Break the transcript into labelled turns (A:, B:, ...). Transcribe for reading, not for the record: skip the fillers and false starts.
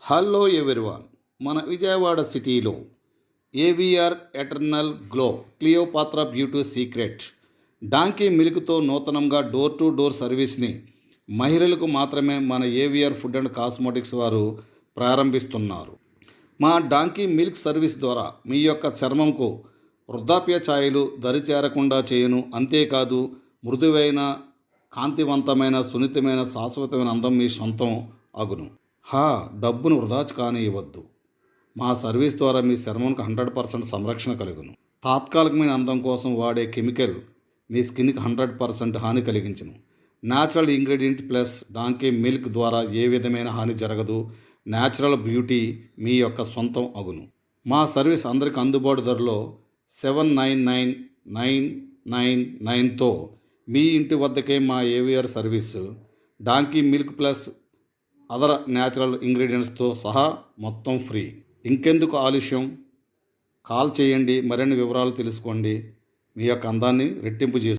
A: Hello everyone. మన విజయవాడ సిటీలో AVR eternal glow Cleopatra beauty secret donkey మిల్క్తో నూతనంగా డోర్ టు డోర్ సర్వీస్ని మహిళలకు మాత్రమే మన ఏవిఆర్ ఫుడ్ అండ్ కాస్మెటిక్స్ వారు ప్రారంభిస్తున్నారు. మా డాంకీ మిల్క్ సర్వీస్ ద్వారా మీ యొక్క చర్మంకు వృద్ధాప్య ఛాయలు దరిచేరకుండా చేయను. అంతేకాదు, మృదువైన, కాంతివంతమైన, సున్నితమైన, శాశ్వతమైన అందం మీ సొంతం అగును. డబ్బును వృధా కానివ్వద్దు. మా సర్వీస్ ద్వారా మీ చర్మంకు 100% సంరక్షణ కలుగును. తాత్కాలికమైన అందం కోసం వాడే కెమికల్ మీ స్కిన్కి 100% హాని కలిగించును. Natural ingredient plus donkey milk ద్వారా ఏ విధమైన హాని జరగదు. న్యాచురల్ బ్యూటీ మీ యొక్క సొంతం అగును. మా సర్వీస్ అందరికి అందుబాటు ధరలో 799,999తో మీ ఇంటి వద్దకే మా AVR service donkey milk plus other natural ఇంగ్రీడియంట్స్తో సహా మొత్తం ఫ్రీ. ఇంకెందుకు ఆలస్యం, కాల్ చేయండి. మరిన్ని వివరాలు తెలుసుకోండి. మీ యొక్క అందాన్ని రెట్టింపు చేసి